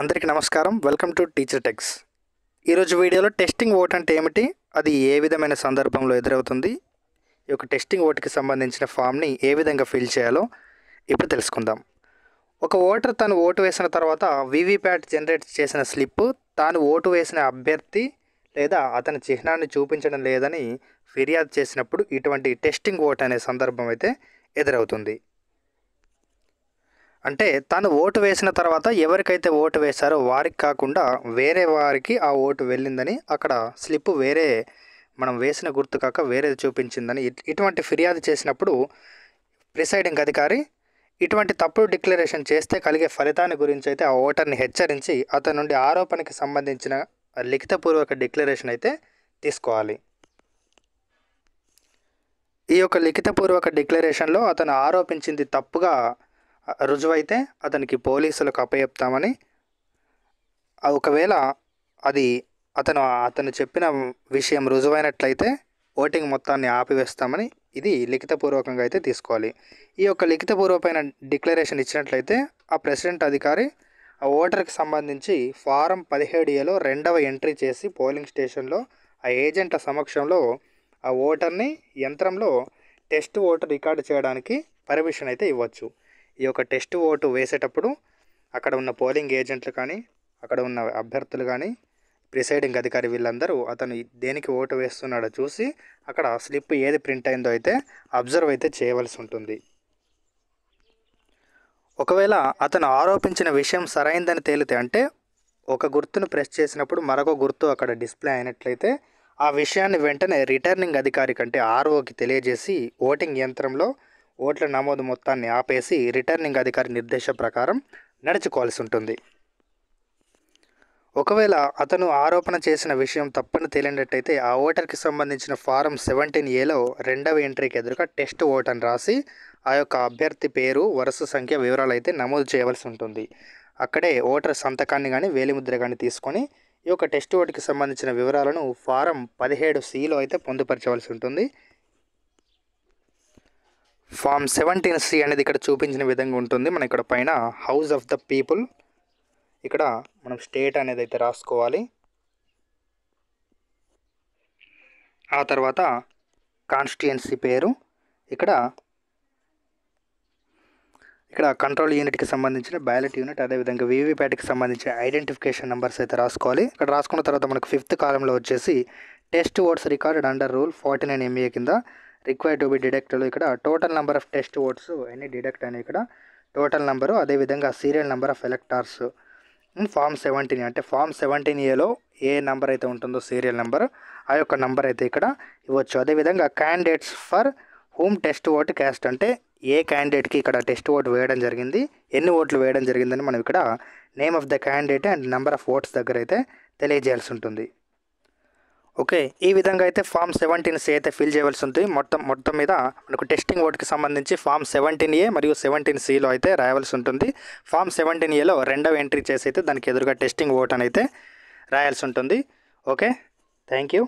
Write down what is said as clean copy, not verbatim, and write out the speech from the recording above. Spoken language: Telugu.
అందరికీ నమస్కారం. Welcome to teacher tax. ఈరోజు వీడియోలో టెస్టింగ్ ఓట్ అంటే ఏమిటి, అది ఏ విధమైన సందర్భంలో ఎదురవుతుంది, ఈ యొక్క టెస్టింగ్ ఓట్కి సంబంధించిన ఫామ్ని ఏ విధంగా ఫిల్ చేయాలో ఇప్పుడు తెలుసుకుందాం. ఒక ఓటర్ తను ఓటు వేసిన తర్వాత వీవీప్యాట్ జనరేట్ చేసిన స్లిప్ తాను ఓటు వేసిన అభ్యర్థి లేదా అతని చిహ్నాన్ని చూపించడం లేదని ఫిర్యాదు చేసినప్పుడు ఇటువంటి టెస్టింగ్ ఓట్ అనే సందర్భం అయితే ఎదురవుతుంది. అంటే తను ఓటు వేసిన తర్వాత ఎవరికైతే ఓటు వేశారో వారికి కాకుండా వేరే వారికి ఆ ఓటు వెళ్ళిందని, అక్కడ స్లిప్ వేరే మనం వేసిన గుర్తు కాక వేరేది చూపించిందని ఇటువంటి ఫిర్యాదు చేసినప్పుడు ప్రిసైడింగ్ అధికారి ఇటువంటి తప్పుడు డిక్లరేషన్ చేస్తే కలిగే ఫలితాన్ని గురించి అయితే ఆ ఓటర్ని హెచ్చరించి అతని నుండి ఆరోపణకి సంబంధించిన లిఖితపూర్వక డిక్లరేషన్ అయితే తీసుకోవాలి. ఈ యొక్క లిఖితపూర్వక డిక్లరేషన్లో అతను ఆరోపించింది తప్పుగా రుజువైతే అతనికి పోలీసులకు అప్పచెప్తామని, ఒకవేళ అది అతను చెప్పిన విషయం రుజువైనట్లయితే ఓటింగ్ మొత్తాన్ని ఆపివేస్తామని ఇది లిఖితపూర్వకంగా అయితే తీసుకోవాలి. ఈ యొక్క లిఖితపూర్వకమైన డిక్లరేషన్ ఇచ్చినట్లయితే ఆ ప్రెసిడెంట్ అధికారి ఆ ఓటర్కి సంబంధించి ఫారం 17Aలో 2వ ఎంట్రీ చేసి పోలింగ్ స్టేషన్లో ఆ ఏజెంట్ల సమక్షంలో ఆ ఓటర్ని యంత్రంలో టెస్ట్ ఓటు రికార్డు చేయడానికి పర్మిషన్ అయితే ఇవ్వచ్చు. ఈ యొక్క టెస్ట్ ఓటు వేసేటప్పుడు అక్కడ ఉన్న పోలింగ్ ఏజెంట్లు కానీ అక్కడ ఉన్న అభ్యర్థులు కానీ ప్రిసైడింగ్ అధికారి వీళ్ళందరూ అతను దేనికి ఓటు వేస్తున్నాడో చూసి అక్కడ స్లిప్ ఏది ప్రింట్ అయిందో అయితే అబ్జర్వ్ అయితే చేయవలసి ఉంటుంది. ఒకవేళ అతను ఆరోపించిన విషయం సరైందని తేలితే, అంటే ఒక గుర్తును ప్రెస్ చేసినప్పుడు మరొక గుర్తు అక్కడ డిస్ప్లే అయినట్లయితే ఆ విషయాన్ని వెంటనే రిటర్నింగ్ అధికారి కంటే ఆర్ఓకి తెలియజేసి ఓటింగ్ యంత్రంలో ఓట్ల నమోదు మొత్తాన్ని ఆపేసి రిటర్నింగ్ అధికారి నిర్దేశం ప్రకారం నడుచుకోవాల్సి ఉంటుంది. ఒకవేళ అతను ఆరోపణ చేసిన విషయం తప్పని తేలినట్టయితే ఆ ఓటర్కి సంబంధించిన ఫారం 17Aలో 2వ ఎంట్రీకి ఎదురుగా టెస్ట్ ఓట్ అని రాసి ఆ యొక్క అభ్యర్థి పేరు, వరుస సంఖ్య వివరాలు అయితే నమోదు చేయవలసి ఉంటుంది. అక్కడే ఓటర్ సంతకాన్ని కానీ వేలిముద్ర కానీ తీసుకొని ఈ యొక్క టెస్ట్ ఓటుకి సంబంధించిన వివరాలను ఫారం 17Cలో అయితే పొందుపరచవలసి ఉంటుంది. ఫామ్ 17C అనేది ఇక్కడ చూపించిన విధంగా ఉంటుంది. మనం ఇక్కడ పైన హౌస్ ఆఫ్ ద పీపుల్, ఇక్కడ మనం స్టేట్ అనేది అయితే రాసుకోవాలి. ఆ తర్వాత కాన్స్టిట్యుయెన్సీ పేరు, ఇక్కడ కంట్రోల్ యూనిట్కి సంబంధించిన బ్యాలెట్ యూనిట్, అదేవిధంగా వీవీప్యాట్కి సంబంధించిన ఐడెంటిఫికేషన్ నెంబర్స్ అయితే రాసుకోవాలి. ఇక్కడ రాసుకున్న తర్వాత మనకు 5th కాలంలో వచ్చేసి test votes recorded under rule 49MA కింద రిక్వైర్డ్ టు బి డిడక్టెడ్, ఇక్కడ total number of test votes ఎన్ని డిడక్ట్ అయినాయి, ఇక్కడ టోటల్ నెంబరు, అదేవిధంగా serial number of electors. Form 17 అంటే ఫామ్ 17Aలో ఏ నెంబర్ అయితే ఉంటుందో సీరియల్ నెంబర్, ఆ యొక్క నెంబర్ అయితే ఇక్కడ ఇవ్వచ్చు. అదేవిధంగా candidates for whom test vote caste, అంటే ఏ క్యాండిడేట్కి ఇక్కడ టెస్ట్ ఓటు వేయడం జరిగింది, ఎన్ని ఓట్లు వేయడం జరిగిందని మనం ఇక్కడ name of the candidate and number of votes దగ్గర అయితే తెలియజేయాల్సి ఉంటుంది. ఓకే, ఈ విధంగా అయితే ఫామ్ 17C అయితే ఫిల్ చేయవలసి ఉంటుంది. మొత్తం మీద మనకు టెస్టింగ్ ఓట్కి సంబంధించి ఫామ్ 17A మరియు 17Cలో అయితే రాయవలసి ఉంటుంది. ఫామ్ 17Aలో 2వ ఎంట్రీ చేసి అయితే దానికి ఎదురుగా టెస్టింగ్ ఓట్ అని అయితే రాయాల్సి ఉంటుంది. Okay, thank you.